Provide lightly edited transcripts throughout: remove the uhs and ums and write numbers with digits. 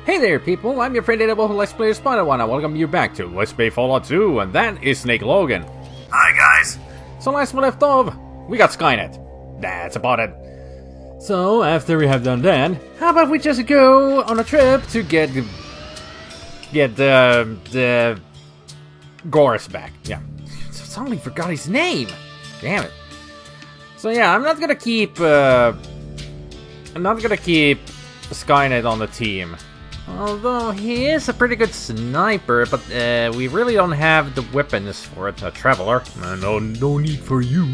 Hey there people, I'm your friend Edible who Let's Play SpiderMwa. I welcome you back to Let's Play Fallout 2, and that is Snake Logan. Hi guys! So last we left off, we got Skynet. That's about it. So after we have done that, how about we just go on a trip to get the Gorse back. Yeah, suddenly forgot his name. Damn it. So yeah, I'm not gonna keep Skynet on the team. Although he is a pretty good sniper, but we really don't have the weapons for it. A traveler. No need for you.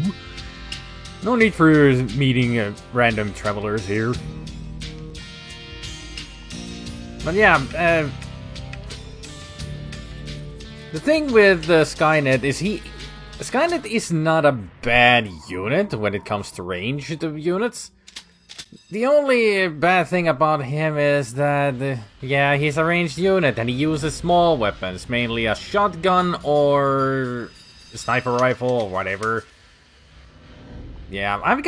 No need for meeting random travelers here. But yeah, the thing with Skynet is Skynet is not a bad unit when it comes to ranged units. The only bad thing about him is that, yeah, he's a ranged unit and he uses small weapons, mainly a shotgun or a sniper rifle or whatever. Yeah, I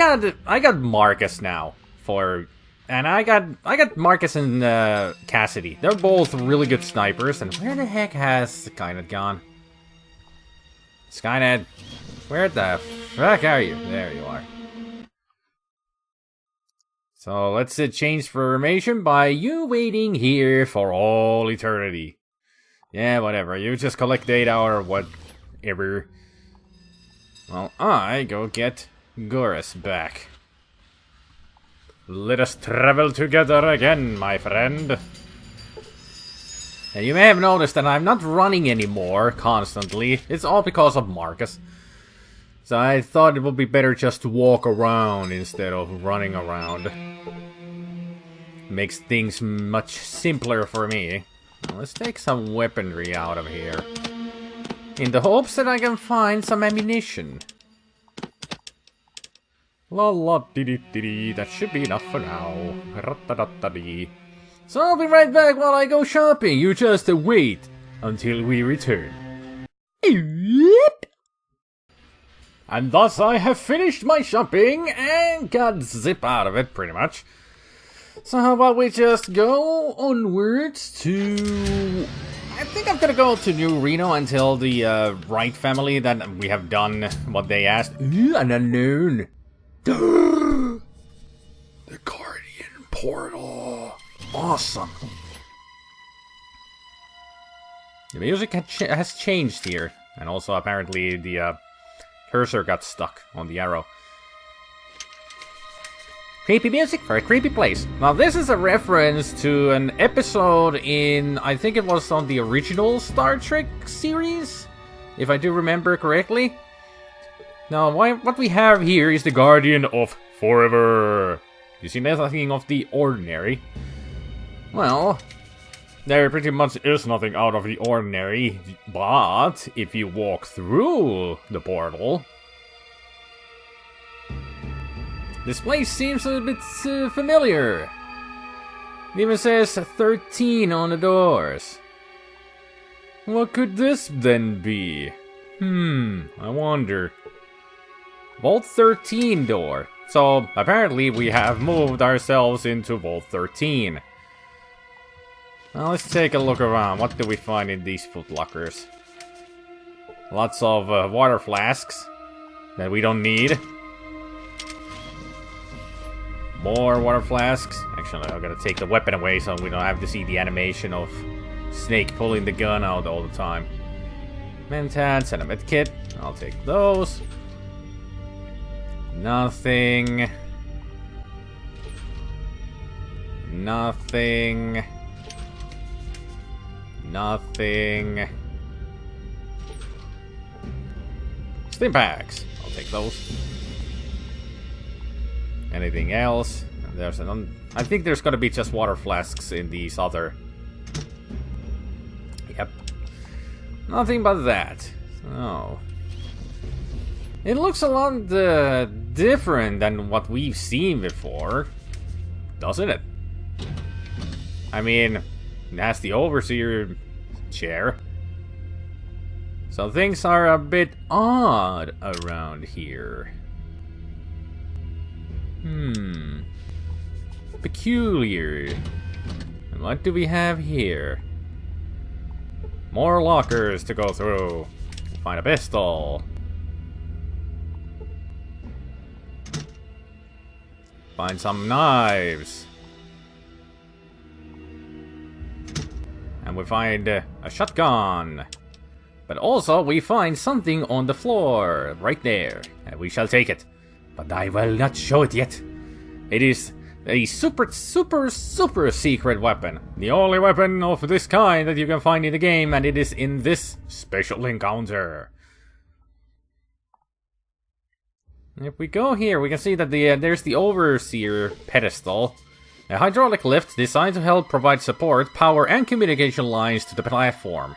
got Marcus now and I got Marcus and Cassidy. They're both really good snipers. And where the heck has Skynet gone? Skynet, where the fuck are you? There you are. So let's change formation by you waiting here for all eternity. Yeah, whatever. You just collect data or whatever. Well, I go get Gorse back. Let us travel together again, my friend. And you may have noticed that I'm not running anymore constantly. It's all because of Marcus. So I thought it would be better just to walk around instead of running around. Makes things much simpler for me. Now, let's take some weaponry out of here. In the hopes that I can find some ammunition. La la dee dee dee dee. That should be enough for now. Ra-da-da-da-dee. So I'll be right back while I go shopping. You just wait until we return. Yep. And thus I have finished my shopping and got zip out of it, pretty much. So how about we just go onwards to... I think I'm gonna go to New Reno until the Wright family that we have done what they asked. An unknown. The Guardian Portal. Awesome. The music has changed here. And also apparently the cursor got stuck on the arrow. Creepy music for a creepy place. Now this is a reference to an episode in, I think it was on the original Star Trek series, if I do remember correctly. Now what we have here is the Guardian of Forever. You see, nothing of the ordinary. Well, there pretty much is nothing out of the ordinary, but if you walk through the portal, this place seems a bit familiar. It even says 13 on the doors. What could this then be? I wonder. Vault 13 door. So apparently we have moved ourselves into Vault 13. Now let's take a look around. What do we find in these footlockers? Lots of water flasks that we don't need. More water flasks. Actually, I'm gonna take the weapon away so we don't have to see the animation of Snake pulling the gun out all the time. Mentats and a medkit. I'll take those. Nothing. Nothing. Nothing. Stim packs. I'll take those. Anything else? There's I think there's gonna be just water flasks in these other. Yep. Nothing but that. So it looks a lot different than what we've seen before, doesn't it? I mean, it has the overseer chair. So things are a bit odd around here. Peculiar. What do we have here? More lockers to go through. Find a pistol. Find some knives. And we find a shotgun. But also we find something on the floor. Right there. And we shall take it. But I will not show it yet. It is a super secret weapon. The only weapon of this kind that you can find in the game, and it is in this special encounter. If we go here, we can see that there's the Overseer pedestal. A hydraulic lift designed to help provide support, power, and communication lines to the platform.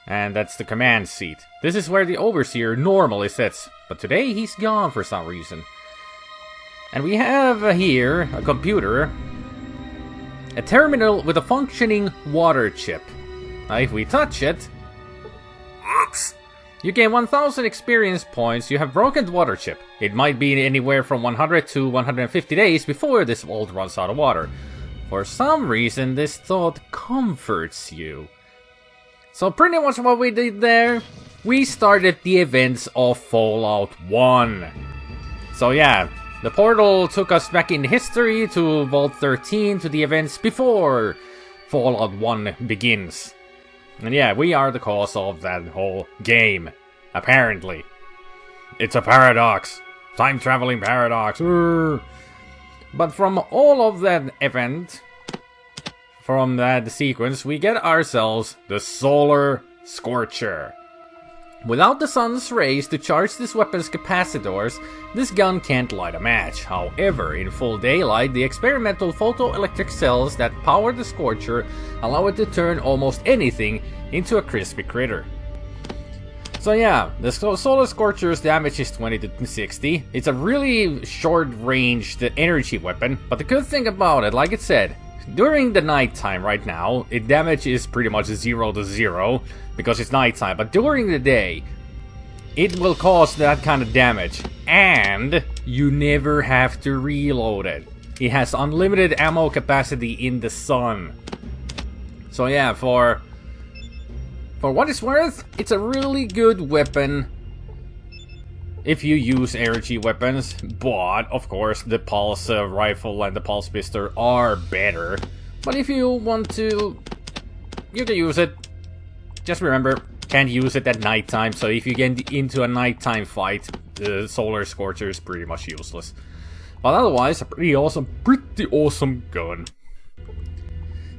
And that's the command seat. This is where the Overseer normally sits, but today he's gone for some reason. And we have here a computer, a terminal with a functioning water chip. Now if we touch it, oops, you gain 1000 experience points. You have broken the water chip. It might be anywhere from 100 to 150 days before this vault runs out of water. For some reason, this thought comforts you. So pretty much what we did there, we started the events of Fallout 1. So yeah, the portal took us back in history to Vault 13, to the events before Fallout 1 begins. And yeah, we are the cause of that whole game. Apparently. It's a paradox. Time-traveling paradox. But from all of that event, from that sequence, we get ourselves the Solar Scorcher. Without the sun's rays to charge this weapon's capacitors, this gun can't light a match. However, in full daylight, the experimental photoelectric cells that power the Scorcher allow it to turn almost anything into a crispy critter. So yeah, the Solar Scorcher's damage is 20 to 60. It's a really short-ranged energy weapon, but the good thing about it, like it said, during the nighttime right now, its damage is pretty much 0 to 0 because it's nighttime. But during the day, it will cause that kind of damage. And you never have to reload it. It has unlimited ammo capacity in the sun. So yeah, for what it's worth, it's a really good weapon if you use energy weapons, but of course the pulse rifle and the pulse pistol are better. But if you want to, you can use it. Just remember, can't use it at nighttime, so if you get into a nighttime fight, the Solar Scorcher is pretty much useless. But otherwise, a pretty awesome gun.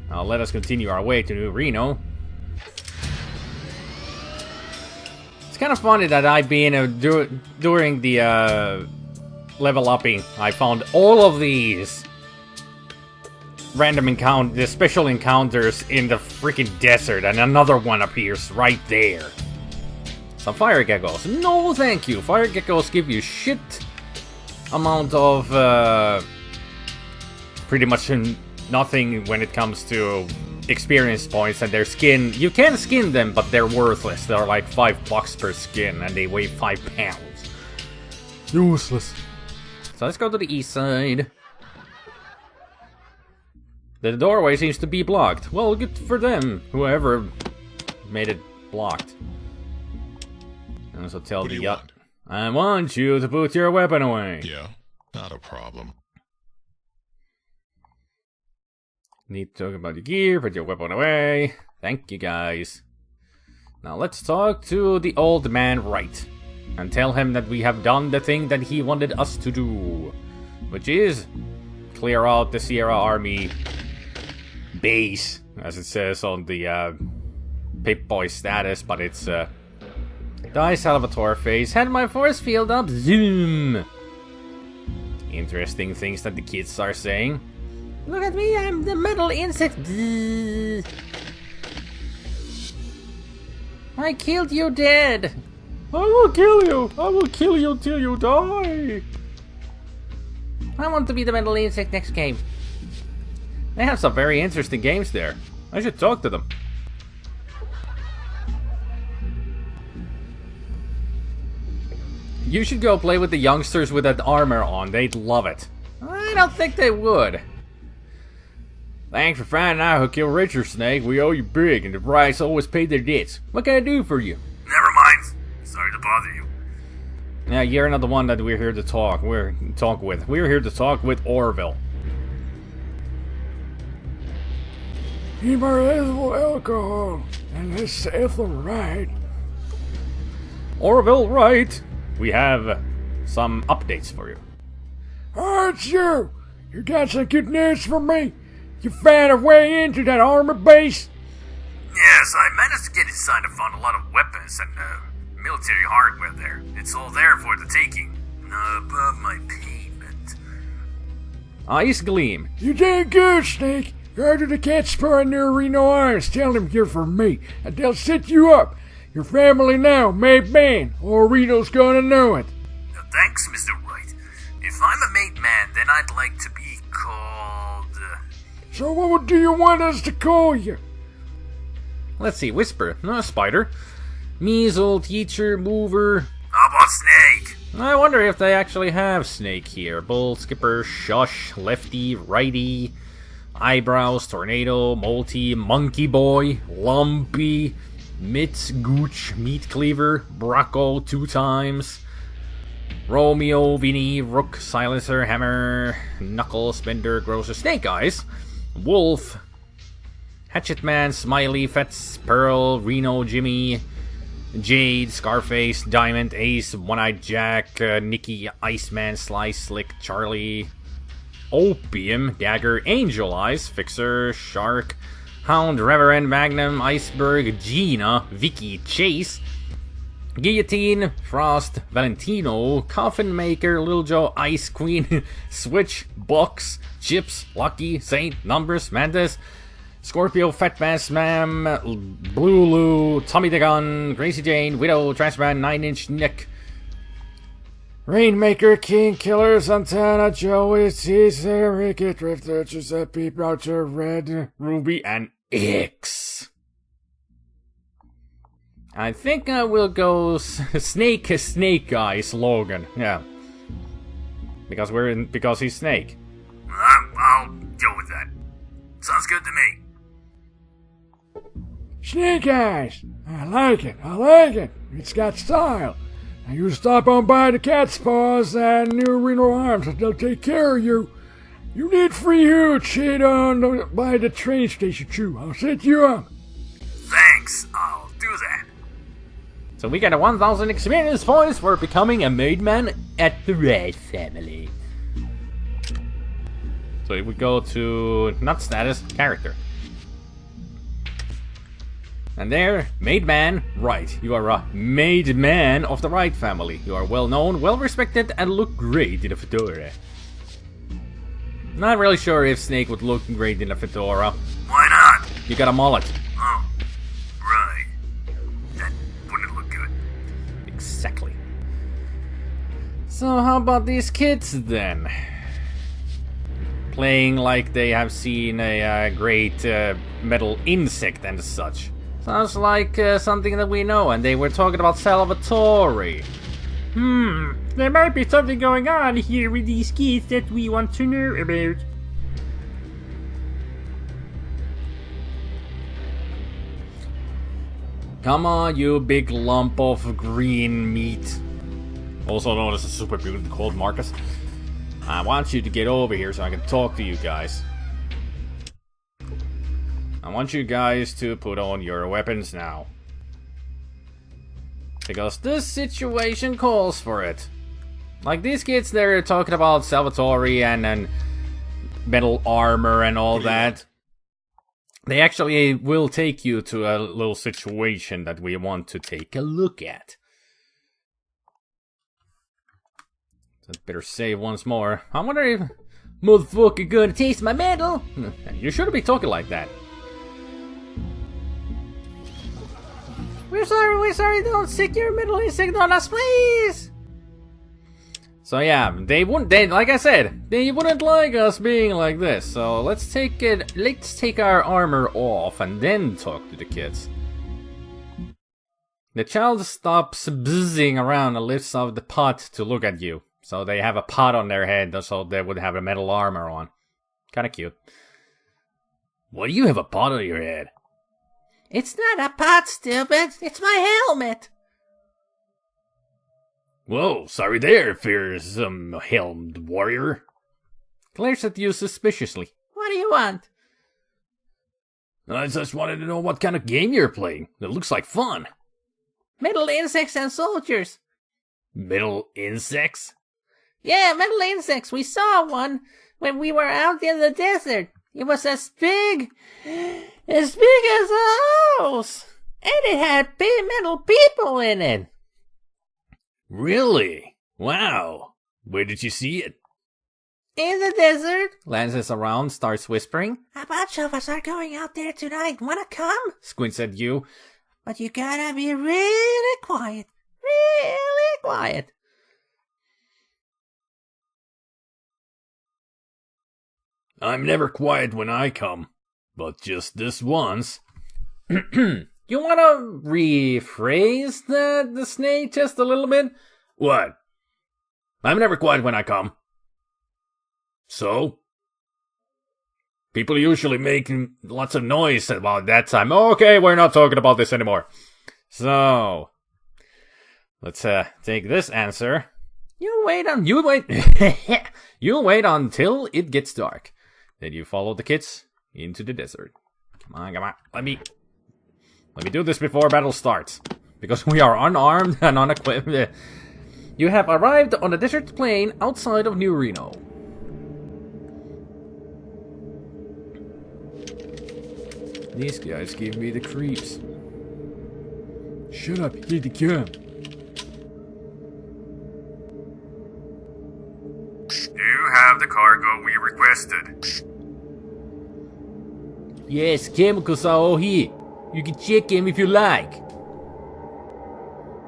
Now let us continue our way to New Reno. Kind of funny that I've been during the level upping, I found all of these the special encounters in the freaking desert, and another one appears right there. Some fire geckos. No, thank you. Fire geckos give you shit amount of pretty much nothing when it comes to experience points, and their skin, you can skin them, but they're worthless. They're like $5 per skin, and they weigh 5 pounds. Useless. So let's go to the east side. The doorway seems to be blocked. Well, good for them, whoever made it blocked. And also tell the yacht, I want you to put your weapon away. Yeah, not a problem. Need to talk about your gear, put your weapon away. Thank you, guys. Now let's talk to the old man Wright. And tell him that we have done the thing that he wanted us to do. Which is clear out the Sierra Army base. As it says on the Pip-Boy status. But it's Die Salvatore face. Had my force field up. Zoom. Interesting things that the kids are saying. Look at me, I'm the metal insect. I killed you dead. I will kill you. I will kill you till you die. I want to be the metal insect next game. They have some very interesting games there. I should talk to them. You should go play with the youngsters with that armor on. They'd love it. I don't think they would. Thanks for finding out who killed Richard, Snake. We owe you big, and the Wrights always paid their debts. What can I do for you? Never mind. Sorry to bother you. Yeah, you're not the one that we're here to talk. We're here to talk with Orville. Immoral alcohol and this ethyl right. Orville, Wright. We have some updates for you. Oh, it's you. You got some good news for me. You found a way into that armor base? Yes, I managed to get inside and found a lot of weapons and military hardware there. It's all there for the taking. Above my payment. Ice Gleam. You did good, Snake. Go to the cat spot near Reno Irons. Tell them you're from me, and they'll set you up. Your family now, made man, or Reno's gonna know it. Thanks, Mr. Wright. If I'm a made man, then I'd like to be called... So what do you want us to call you? Let's see, Whisper. No, Spider. Measle, Teacher, Mover. How about Snake? I wonder if they actually have Snake here. Bull, Skipper, Shush, Lefty, Righty, Eyebrows, Tornado, Multi, Monkey Boy, Lumpy, Mitz, Gooch, Meat Cleaver, Brocco 2 times, Romeo, Vinny, Rook, Silencer, Hammer, Knuckle, Spender, Grosser, Snake Eyes, Wolf, Hatchet Man, Smiley, Fets, Pearl, Reno, Jimmy, Jade, Scarface, Diamond, Ace, One-Eyed Jack, Nicky, Iceman, Slice, Slick, Charlie, Opium, Dagger, Angel Eyes, Fixer, Shark, Hound, Reverend, Magnum, Iceberg, Gina, Vicky, Chase, Guillotine, Frost, Valentino, Coffin Maker, Lil Joe, Ice Queen, Switch, Box, Chips, Lucky, Saint, Numbers, Mantis, Scorpio, Fat Bass, Ma'am, Blue Lou, Tommy the Gun, Gracie Jane, Widow, Trashman, 9-Inch Nick, Rainmaker, King Killer, Santana, Joey, Caesar, Ricky, Drifter, Giuseppe, Broucher, Red, Ruby, and X. I think I will go Snake Eyes Logan. Yeah. Because he's Snake. I'll go with that. Sounds good to me. Snake Eyes. I like it. It's got style. Now you stop on by the Cat's Paws and New Reno Arms and they'll take care of you. You need free huge shit by the train station too. I'll set you up. Thanks, I'll do that. So we got a 1000 experience points for becoming a made man at the Wright family. So if we go to, not status, character. And there, made man, Wright. You are a made man of the Wright family. You are well known, well respected, and look great in a fedora. Not really sure if Snake would look great in a fedora. Why not? You got a mullet. Oh, right. That wouldn't look good. Exactly. So how about these kids then? Playing like they have seen a great metal insect and such. Sounds like something that we know, and they were talking about Salvatore. There might be something going on here with these kids that we want to know about. Come on, you big lump of green meat. Also known as a super mutant called Marcus. I want you to get over here so I can talk to you guys. I want you guys to put on your weapons now. Because this situation calls for it. Like these kids, they're talking about Salvatore and metal armor and all that. They actually will take you to a little situation that we want to take a look at. So better save once more. I wonder if motherfucker gonna taste my metal. You shouldn't be talking like that. We're sorry, don't stick your middle insect on us, please! So yeah, like I said, they wouldn't like us being like this, so let's take our armor off and then talk to the kids. The child stops buzzing around and lifts up the pot to look at you. So they have a pot on their head, so they would have a metal armor on. Kinda cute. Why do you have a pot on your head? It's not a pot, stupid. It's my helmet. Whoa, sorry there, fearsome helmed warrior. Glares at you suspiciously. What do you want? I just wanted to know what kind of game you're playing. It looks like fun. Metal insects and soldiers. Metal insects? Yeah, metal insects. We saw one when we were out in the desert. It was as big as a house. And it had big metal people in it. Really? Wow. Where did you see it? In the desert. Glances around, starts whispering. A bunch of us are going out there tonight. Wanna come? Squints at you. But you gotta be really quiet. Really quiet. I'm never quiet when I come. But just this once. You wanna rephrase the snake just a little bit? What? I'm never quiet when I come. So? People usually make lots of noise about that time. Okay, we're not talking about this anymore. So, let's take this answer. You wait until it gets dark. Then you follow the kids into the desert. Come on. Let me do this before battle starts. Because we are unarmed and unequipped. You have arrived on the desert plain outside of New Reno. These guys give me the creeps. Shut up, here they come. You have the cargo we requested. Yes, chemicals are all here. You can check them if you like.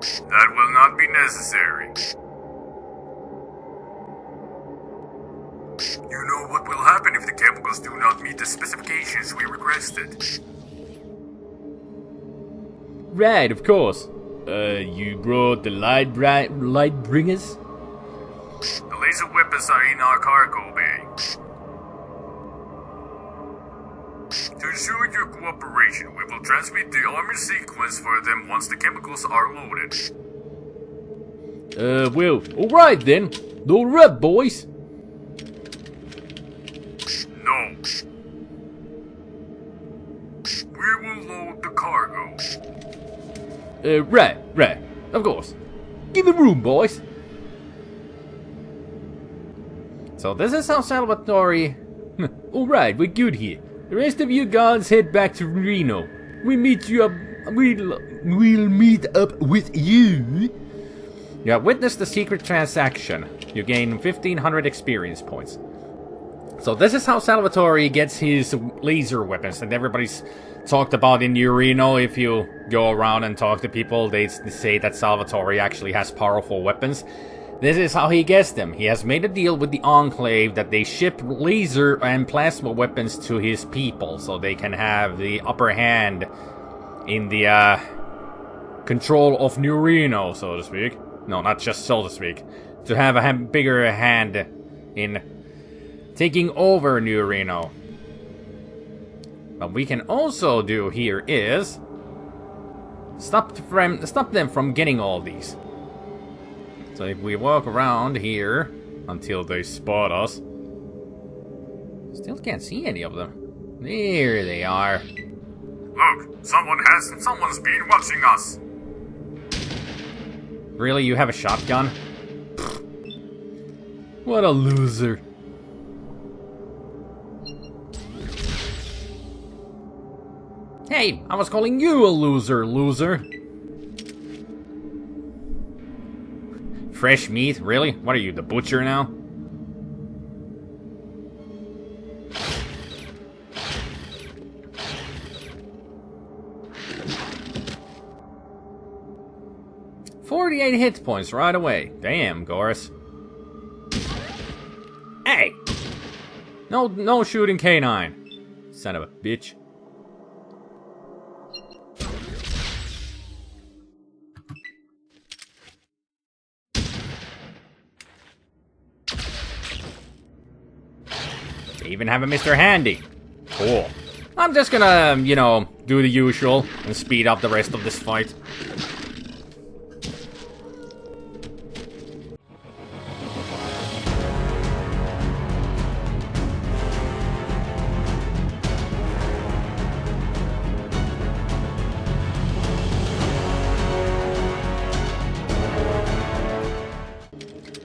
That will not be necessary. You know what will happen if the chemicals do not meet the specifications we requested. Right, of course. You brought the light bringers? The laser weapons are in our cargo bay. To ensure your cooperation, we will transmit the armor sequence for them once the chemicals are loaded. Well, alright then. Load her up, boys. No. We will load the cargo. Right. Of course. Give me room, boys. So this is how Salvatore... Alright, we're good here. The rest of you guys head back to Reno. We'll meet up with you. You have witnessed the secret transaction. You gain 1,500 experience points. So this is how Salvatore gets his laser weapons that everybody's talked about in New Reno. If you go around and talk to people, they say that Salvatore actually has powerful weapons. This is how he gets them. He has made a deal with the Enclave that they ship laser and plasma weapons to his people so they can have the upper hand in the control of New Reno, so to speak. No, not just so to speak. To have a bigger hand in taking over New Reno. What we can also do here is stop them from getting all these. So if we walk around here until they spot us, still can't see any of them. There they are. Look, someone's been watching us. Really, you have a shotgun? What a loser. Hey, I was calling you a loser. Fresh meat? Really? What are you, the butcher now? "48 hit points right away. Damn, Goris. Hey! No shooting K9. Son of a bitch. They even have a Mr. Handy. Cool. I'm just gonna, you know, do the usual and speed up the rest of this fight.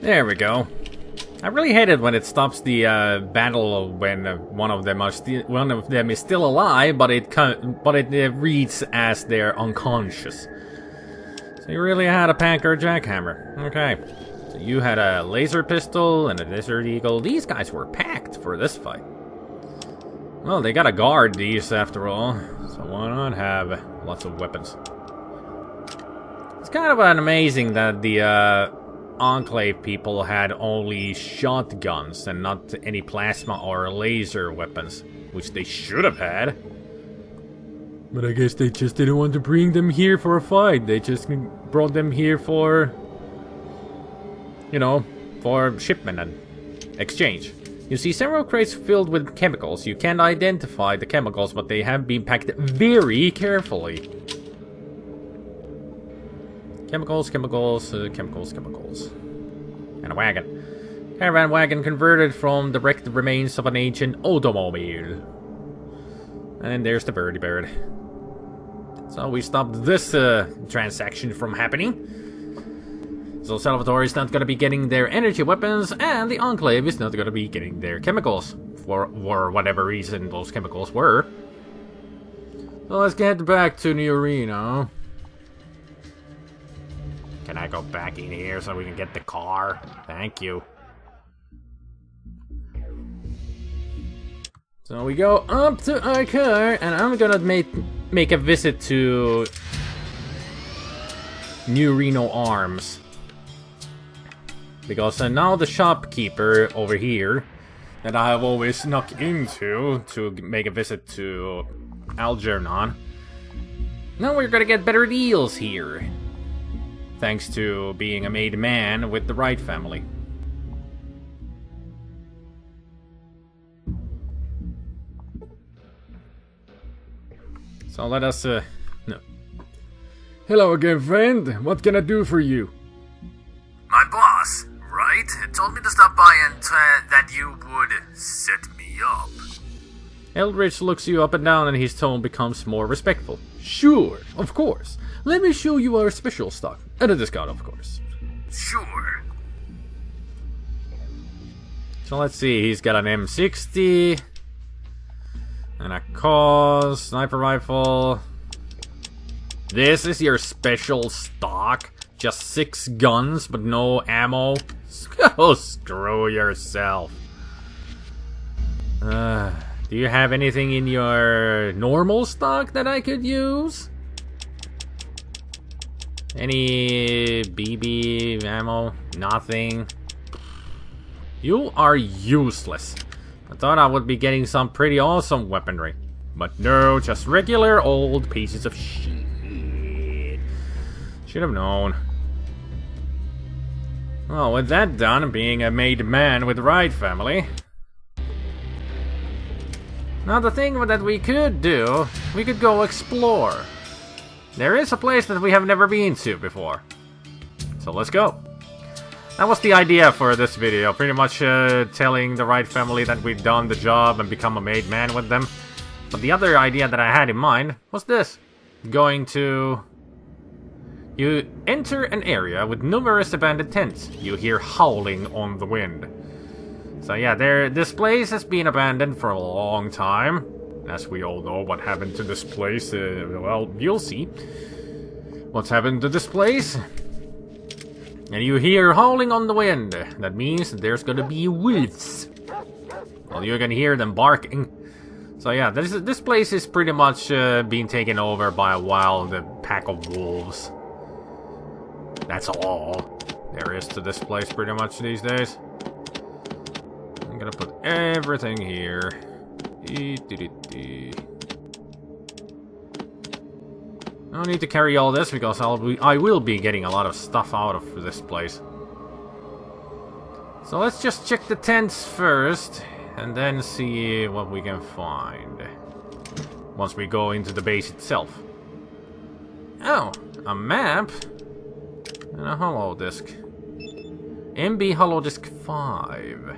There we go. I really hate it when it stops the battle when one of them is still alive, but it reads as they're unconscious. So you really had a Packer jackhammer. Okay. So you had a laser pistol and a Desert Eagle. These guys were packed for this fight. Well, they gotta guard these after all, so why not have lots of weapons? It's kind of amazing that the Enclave people had only shotguns and not any plasma or laser weapons, which they should have had. But I guess they just didn't want to bring them here for a fight. They just brought them here for, you know, for shipment and exchange. You see several crates filled with chemicals. You can't identify the chemicals, but they have been packed very carefully. Chemicals. And a wagon. Caravan wagon converted from the wrecked remains of an ancient automobile. And then there's the birdie bird. So we stopped this transaction from happening. So Salvatore is not going to be getting their energy weapons, and the Enclave is not going to be getting their chemicals. For whatever reason those chemicals were. So let's get back to New Reno. Can I go back in here so we can get the car? Thank you. So we go up to our car, and I'm gonna make a visit to New Reno Arms. Because now the shopkeeper over here, that I have always snuck into to make a visit to Algernon. Now we're gonna get better deals here. Thanks to being a made man with the Wright family. So let us, no. Hello again, friend. What can I do for you? My boss, Wright, told me to stop by and that you would set me up. Eldridge looks you up and down and his tone becomes more respectful. Sure, of course. Let me show you our special stock. At a discount, of course. Sure. So let's see, he's got an M60 and a CAUS sniper rifle. This is your special stock. Just 6 guns, but no ammo. Oh, screw yourself. Do you have anything in your normal stock that I could use? Any BB ammo? Nothing. You are useless. I thought I would be getting some pretty awesome weaponry. But no, just regular old pieces of shit. Should have known. Well, with that done, being a made man with the Wright family. Now the thing that we could do, we could go explore. There is a place that we have never been to before. So let's go. That was the idea for this video. Pretty much telling the Wright family that we've done the job and become a made man with them. But the other idea that I had in mind was this. Going to... You enter an area with numerous abandoned tents. You hear howling on the wind. So yeah, this place has been abandoned for a long time. As we all know what happened to this place, well, you'll see what's happened to this place. And you hear howling on the wind. That means that there's gonna be wolves. Well, you can hear them barking. So yeah, this place is pretty much being taken over by a wild pack of wolves. That's all there is to this place pretty much these days. I'm gonna put everything here. I don't need to carry all this because I will be getting a lot of stuff out of this place. So let's just check the tents first and then see what we can find. once we go into the base itself. Oh, a map and a hollow disk. MB hollow disk 5.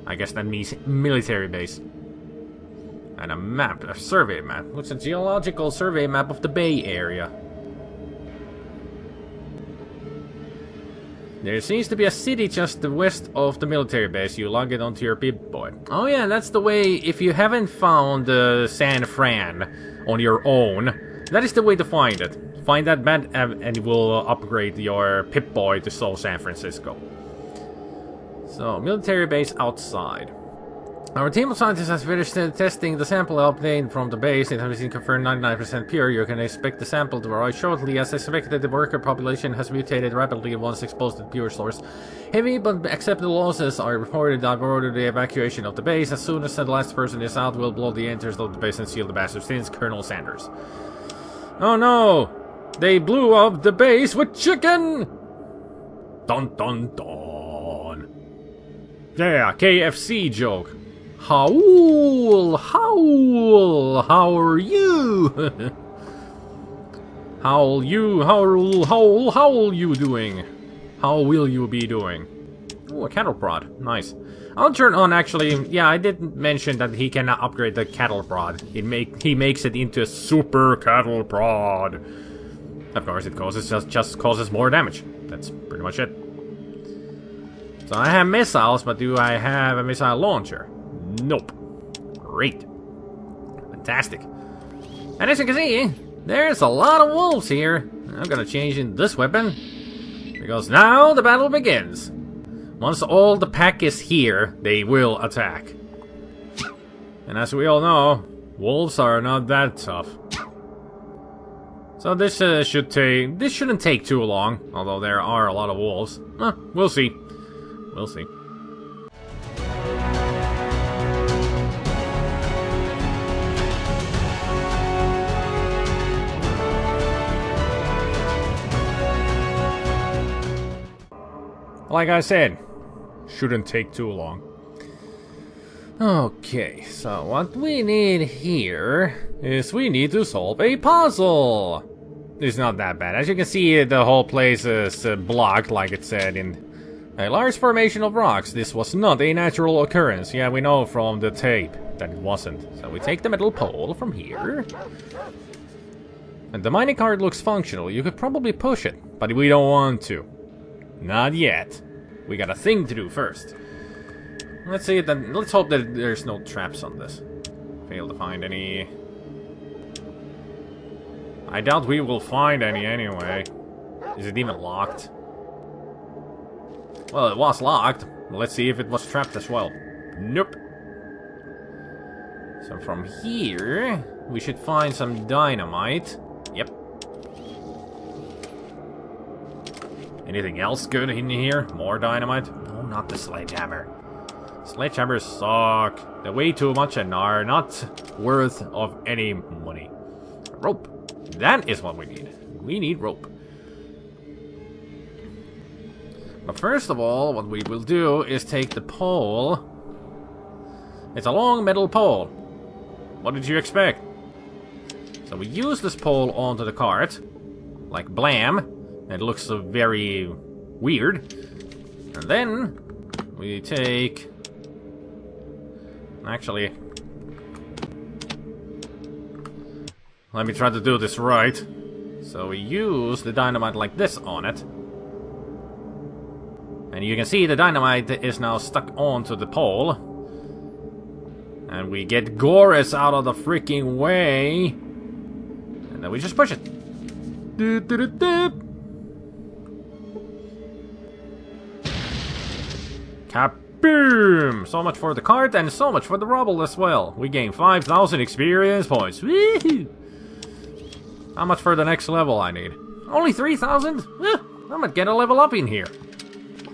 I guess that means military base. And a map, a survey map. Looks a geological survey map of the Bay Area. There seems to be a city just west of the military base. You log it onto your Pip-Boy. Oh yeah, that's the way, if you haven't found San Fran on your own, that is the way to find it. Find that map and it will upgrade your Pip-Boy to Seoul San Francisco. So, military base outside. Our team of scientists has finished testing the sample obtained from the base. It has been confirmed 99% pure. You can expect the sample to arrive shortly. As expected, the worker population has mutated rapidly once exposed to the pure source. Heavy but acceptable losses are reported that ordered the evacuation of the base. As soon as the last person is out, we'll blow the enters of the base and seal the bastard. Since Colonel Sanders. Oh no! They blew up the base with chicken! Dun dun dun. Yeah, KFC joke. Howl! Howl! How are you? Howl you? Howl you doing? How will you be doing? Ooh, a cattle prod. Nice. I'll turn on, actually, yeah, I didn't mention that he can upgrade the cattle prod. He makes it into a super cattle prod. Of course, it just causes more damage. That's pretty much it. So I have missiles, but do I have a missile launcher? Nope. Great. Fantastic. And as you can see, there's a lot of wolves here. I'm gonna change in this weapon, because now the battle begins. Once all the pack is here, they will attack. And as we all know, wolves are not that tough. So this shouldn't take too long, although there are a lot of wolves. We'll see. We'll see. Like I said, shouldn't take too long. Okay, so what we need here is we need to solve a puzzle. It's not that bad. As you can see, the whole place is blocked, like it said, in a large formation of rocks. This was not a natural occurrence. Yeah, we know from the tape that it wasn't. So we take the metal pole from here. And the mining cart looks functional. You could probably push it, but we don't want to. Not yet. We got a thing to do first. Let's see, then let's hope that there's no traps on this. Fail to find any. I doubt we will find any anyway. Is it even locked? Well, it was locked. Let's see if it was trapped as well. Nope. So from here, we should find some dynamite. Yep. Anything else good in here? More dynamite? No, not the sledgehammer. Sledgehammers suck. They weigh too much and are not worth of any money. Rope. That is what we need. We need rope. But first of all, what we will do is take the pole. It's a long metal pole. What did you expect? So we use this pole onto the cart. Like blam. It looks very weird. And then we take... Actually, let me try to do this right. So we use the dynamite like this on it. And you can see the dynamite is now stuck onto the pole. And we get Goris out of the freaking way. And then we just push it. Kaboom! So much for the cart and so much for the rubble as well. We gain 5,000 experience points. Woohoo! How much for the next level I need? Only 3,000? I'm gonna get a level up in here.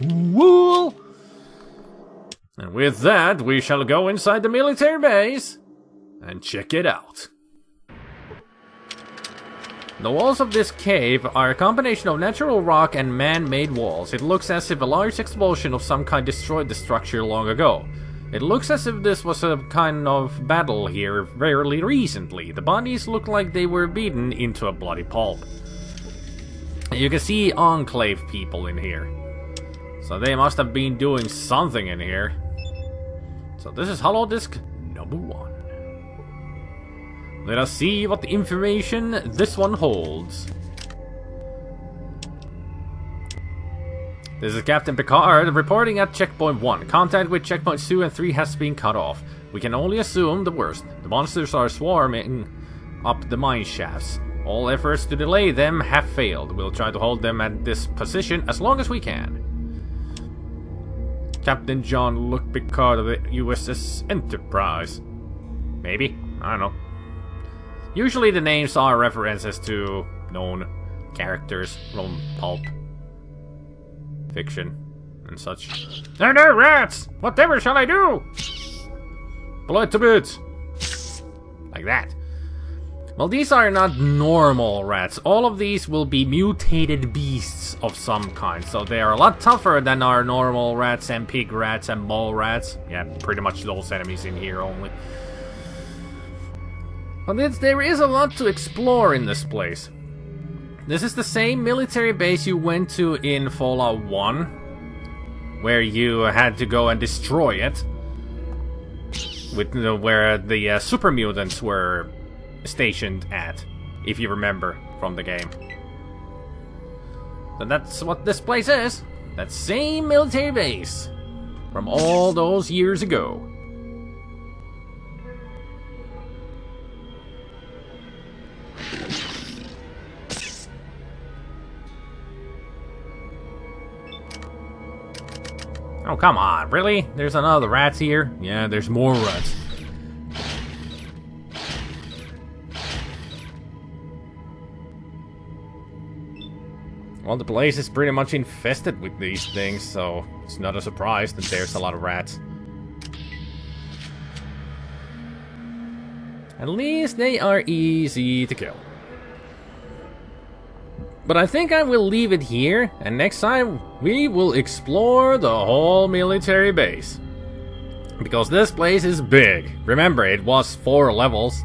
Cool! And with that, we shall go inside the military base and check it out. The walls of this cave are a combination of natural rock and man-made walls. It looks as if a large explosion of some kind destroyed the structure long ago. It looks as if this was a kind of battle here fairly recently. The bodies look like they were beaten into a bloody pulp. You can see Enclave people in here. So they must have been doing something in here. So this is Hollow Disk number 1. Let us see what the information this one holds. This is Captain Picard reporting at Checkpoint 1. Contact with Checkpoints 2 and 3 has been cut off. We can only assume the worst. The monsters are swarming up the mine shafts. All efforts to delay them have failed. We'll try to hold them at this position as long as we can. Captain Jean-Luc Picard of the USS Enterprise. Maybe? I don't know. Usually the names are references to known characters from pulp fiction and such. There, there, rats! Whatever shall I do? Blow it to bits! Like that. Well, these are not normal rats. All of these will be mutated beasts of some kind. So they are a lot tougher than our normal rats and pig rats and mole rats. Yeah, pretty much those enemies in here only. But there is a lot to explore in this place. This is the same military base you went to in Fallout 1, where you had to go and destroy it, with where the super mutants were stationed at, if you remember from the game. And that's what this place is. That same military base from all those years ago. Oh, come on, really? There's another rats here? Yeah, there's more rats. Well, the place is pretty much infested with these things, so it's not a surprise that there's a lot of rats. At least they are easy to kill. But I think I will leave it here, and next time we will explore the whole military base. Because this place is big. Remember, it was 4 levels,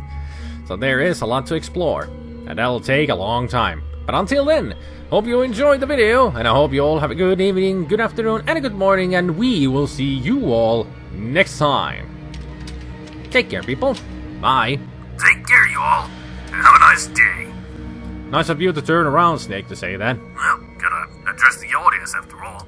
so there is a lot to explore. And that'll take a long time. But until then, hope you enjoyed the video, and I hope you all have a good evening, good afternoon, and a good morning, and we will see you all next time. Take care, people. Bye. Take care, you all, and have a nice day. Nice of you to turn around, Snake, to say that. Well, gotta address the audience after all.